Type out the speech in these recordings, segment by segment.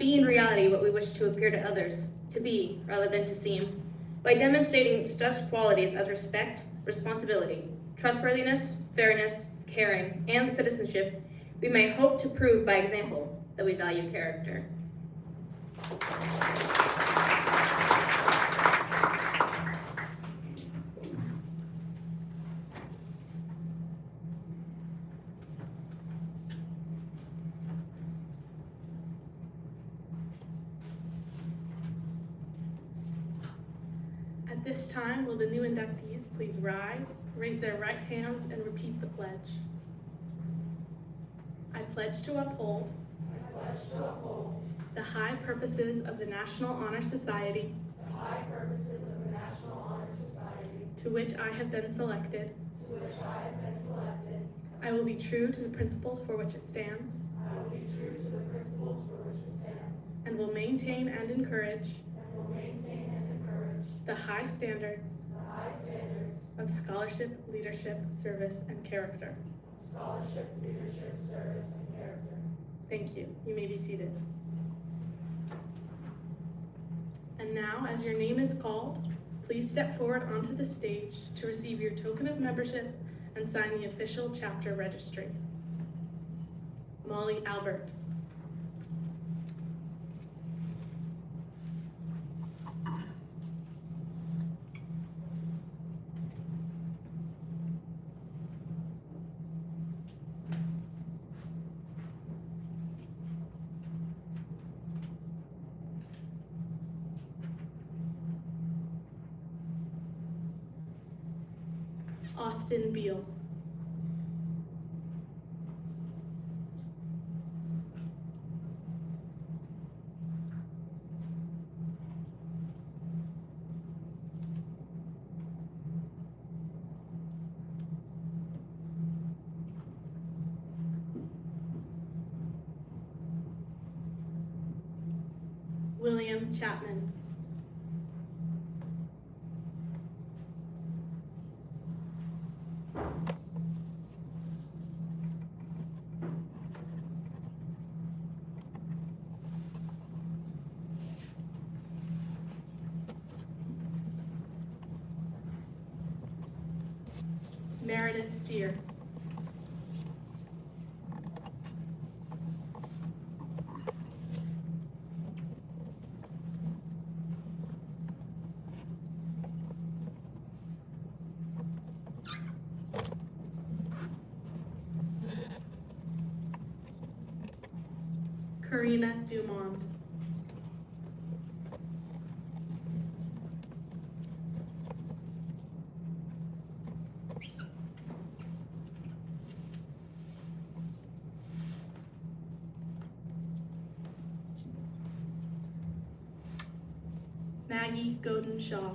be in reality what we wish to appear to others to be rather than to seem. By demonstrating such qualities as respect, responsibility, trustworthiness, fairness, caring, and citizenship, we may hope to prove by example that we value character. At this time, will the new inductees please rise, raise their right hands, and repeat the pledge. I pledge to uphold the high purposes of the National Honor Society to which I have been selected. I will be true to the principles for which it stands. And will maintain and encourage the high standards of scholarship, leadership, service, and character. Thank you. You may be seated. And now, as your name is called, please step forward onto the stage to receive your token of membership and sign the official chapter registry. Molly Albert. Austin Beal. William Chapman. Meredith Sear. Karina Dumont. Maggie Godin Shaw.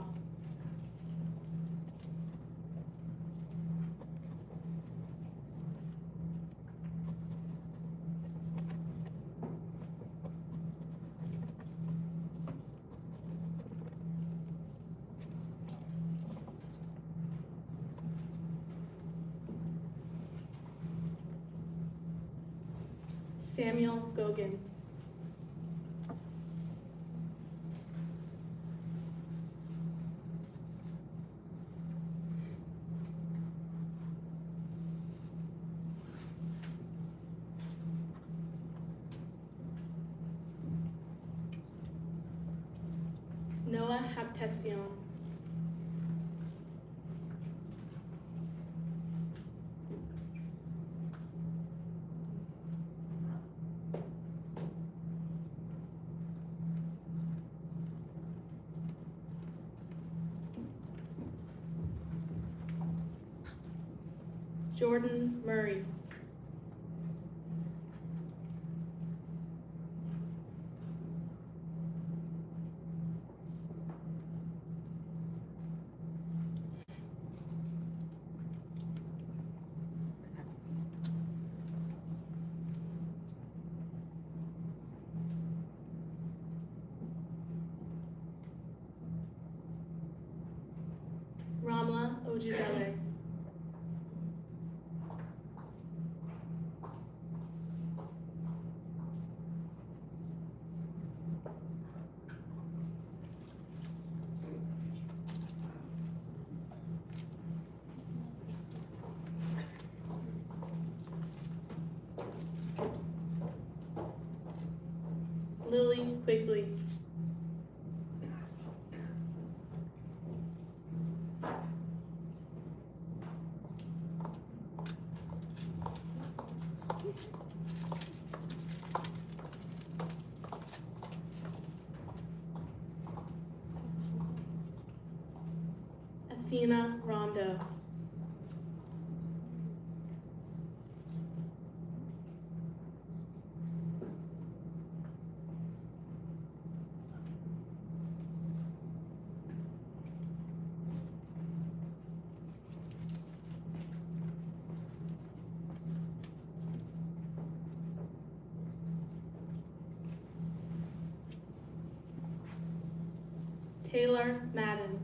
Samuel Gogan. Noah Haptetzion. Jordan Murray. Ramla Ojibele. Lily Quigley. Athena Rondo. Taylor Madden.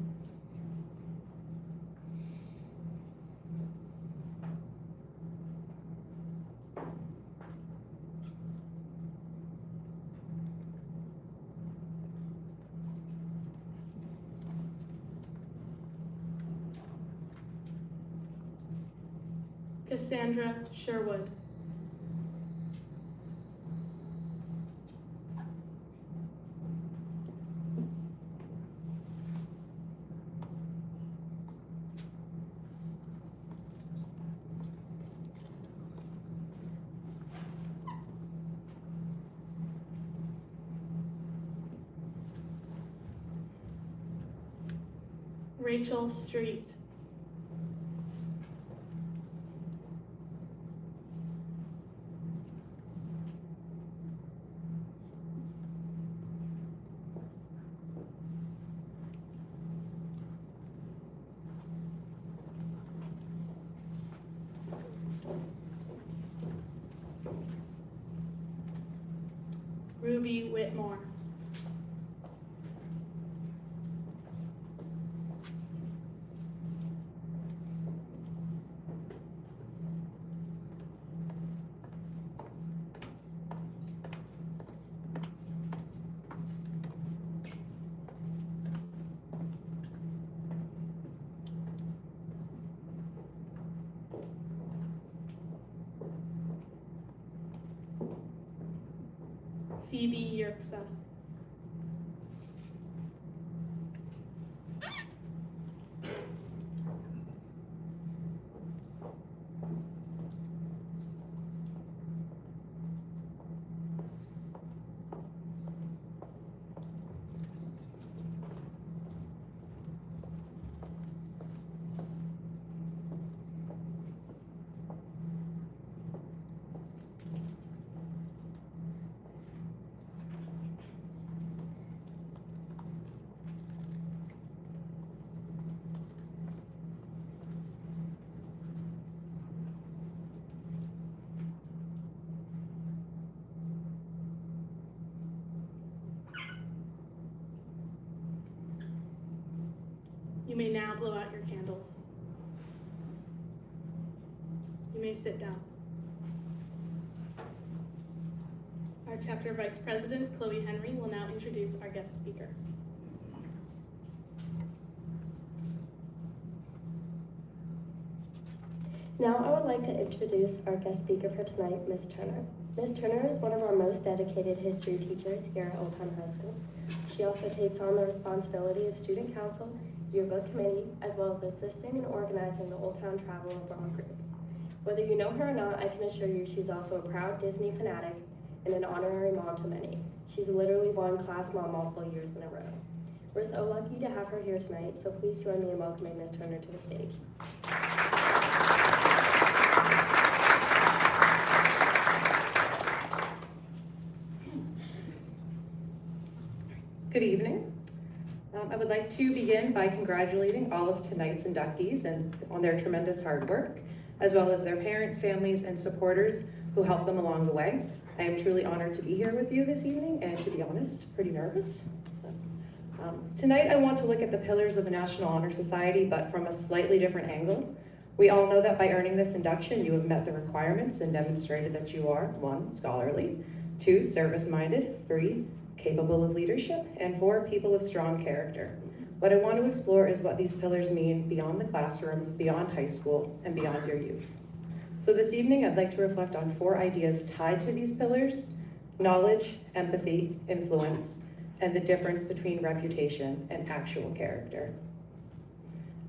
Cassandra Sherwood. Rachel Street. Ruby Whitmore. Phoebe Yerxa. You may now blow out your candles. You may sit down. Our chapter vice president, Chloe Henry, will now introduce our guest speaker. Now I would like to introduce our guest speaker for tonight, Ms. Turner. Ms. Turner is one of our most dedicated history teachers here at Old Town High School. She also takes on the responsibility of student council, yearbook committee, as well as assisting and organizing the Old Town Travel Abroad group. Whether you know her or not, I can assure you she's also a proud Disney fanatic and an honorary mom to many. She's literally won class mom multiple years in a row. We're so lucky to have her here tonight, so please join me in welcoming Ms. Turner to the stage. Good evening. I would like to begin by congratulating all of tonight's inductees and on their tremendous hard work, as well as their parents, families, and supporters who helped them along the way. I am truly honored to be here with you this evening, and to be honest, pretty nervous. Tonight I want to look at the pillars of the National Honor Society, but from a slightly different angle. We all know that by earning this induction, you have met the requirements and demonstrated that you are 1, scholarly, 2, service-minded, 3, capable of leadership, and 4, people of strong character. What I want to explore is what these pillars mean beyond the classroom, beyond high school, and beyond your youth. So this evening, I'd like to reflect on 4 ideas tied to these pillars, knowledge, empathy, influence, and the difference between reputation and actual character.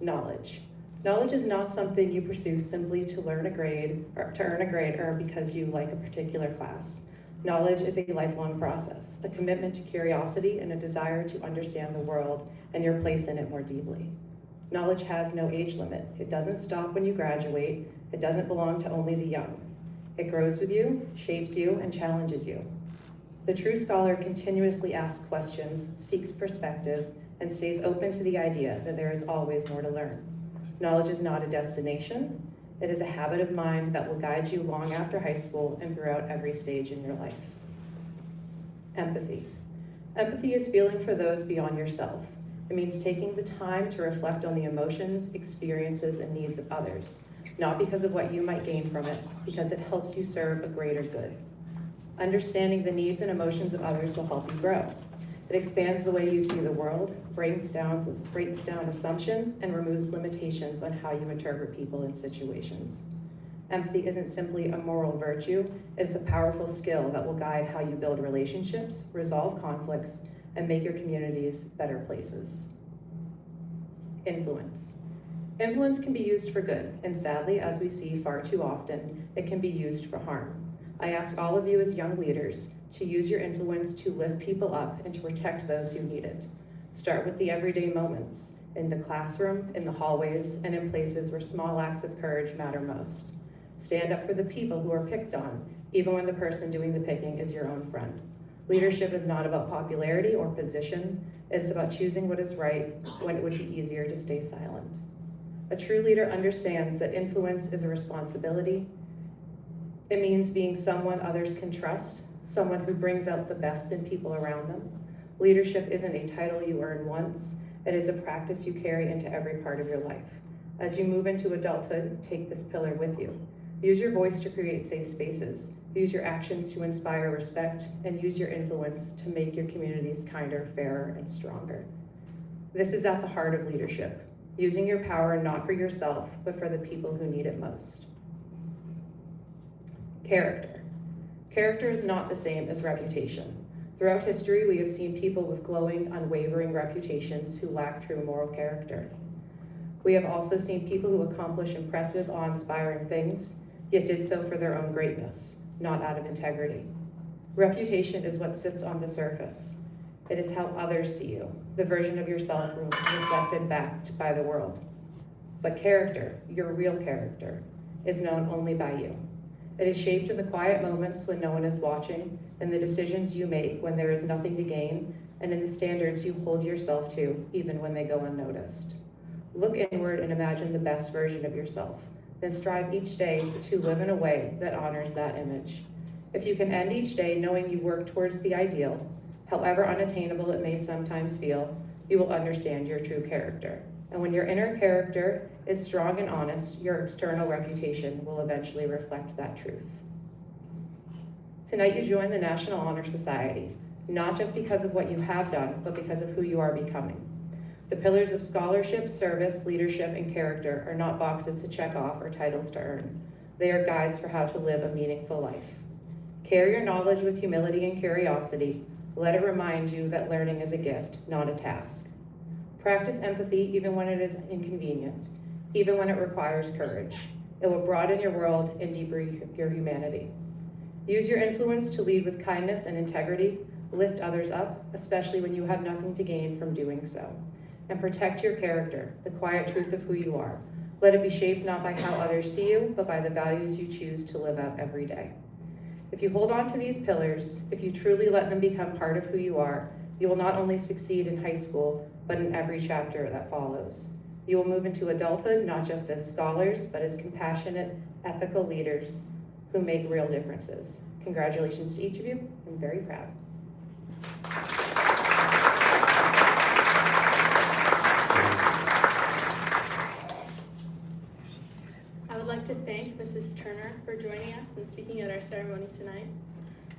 Knowledge. Knowledge is not something you pursue simply to earn a grade or because you like a particular class. Knowledge is a lifelong process, a commitment to curiosity and a desire to understand the world and your place in it more deeply. Knowledge has no age limit. It doesn't stop when you graduate. It doesn't belong to only the young. It grows with you, shapes you, and challenges you. The true scholar continuously asks questions, seeks perspective, and stays open to the idea that there is always more to learn. Knowledge is not a destination. It is a habit of mind that will guide you long after high school and throughout every stage in your life. Empathy. Empathy is feeling for those beyond yourself. It means taking the time to reflect on the emotions, experiences, and needs of others, not because of what you might gain from it, because it helps you serve a greater good. Understanding the needs and emotions of others will help you grow. It expands the way you see the world, breaks down assumptions, and removes limitations on how you interpret people and situations. Empathy isn't simply a moral virtue, it's a powerful skill that will guide how you build relationships, resolve conflicts, and make your communities better places. Influence. Influence can be used for good, and sadly, as we see far too often, it can be used for harm. I ask all of you as young leaders to use your influence to lift people up and to protect those who need it. Start with the everyday moments, in the classroom, in the hallways, and in places where small acts of courage matter most. Stand up for the people who are picked on, even when the person doing the picking is your own friend. Leadership is not about popularity or position. It's about choosing what is right when it would be easier to stay silent. A true leader understands that influence is a responsibility. It means being someone others can trust, someone who brings out the best in people around them. Leadership isn't a title you earn once. It is a practice you carry into every part of your life. As you move into adulthood, take this pillar with you. Use your voice to create safe spaces. Use your actions to inspire respect, and use your influence to make your communities kinder, fairer, and stronger. This is at the heart of leadership, using your power not for yourself, but for the people who need it most. Character. Character is not the same as reputation. Throughout history, we have seen people with glowing, unwavering reputations who lack true moral character. We have also seen people who accomplish impressive, awe-inspiring things, yet did so for their own greatness, not out of integrity. Reputation is what sits on the surface. It is how others see you, the version of yourself reflected back by the world. But character, your real character, is known only by you. It is shaped in the quiet moments when no one is watching, in the decisions you make when there is nothing to gain, and in the standards you hold yourself to, even when they go unnoticed. Look inward and imagine the best version of yourself. Then strive each day to live in a way that honors that image. If you can end each day knowing you work towards the ideal, however unattainable it may sometimes feel, you will understand your true character. And when your inner character is strong and honest, your external reputation will eventually reflect that truth. Tonight you join the National Honor Society, not just because of what you have done, but because of who you are becoming. The pillars of scholarship, service, leadership, and character are not boxes to check off or titles to earn. They are guides for how to live a meaningful life. Carry your knowledge with humility and curiosity. Let it remind you that learning is a gift, not a task. Practice empathy even when it is inconvenient, even when it requires courage. It will broaden your world and deepen your humanity. Use your influence to lead with kindness and integrity. Lift others up, especially when you have nothing to gain from doing so. And protect your character, the quiet truth of who you are. Let it be shaped not by how others see you, but by the values you choose to live out every day. If you hold on to these pillars, if you truly let them become part of who you are, you will not only succeed in high school, but in every chapter that follows. You will move into adulthood not just as scholars, but as compassionate, ethical leaders who make real differences. Congratulations to each of you. I'm very proud. I would like to thank Mrs. Turner for joining us and speaking at our ceremony tonight.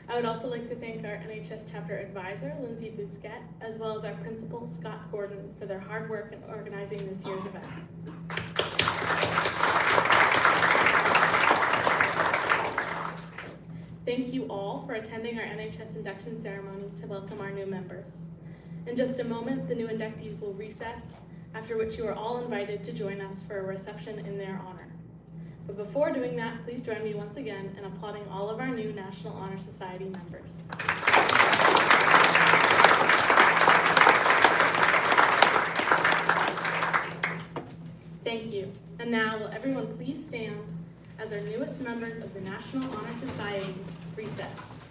I would also like to thank our NHS chapter advisor, Lindsay Bousquet, as well as our principal, Scott Gordon, for their hard work in organizing this year's event. Thank you all for attending our NHS induction ceremony to welcome our new members. In just a moment, the new inductees will recess, after which you are all invited to join us for a reception in their honor. But before doing that, please join me once again in applauding all of our new National Honor Society members. Thank you. And now, will everyone please stand as our newest members of the National Honor Society recess.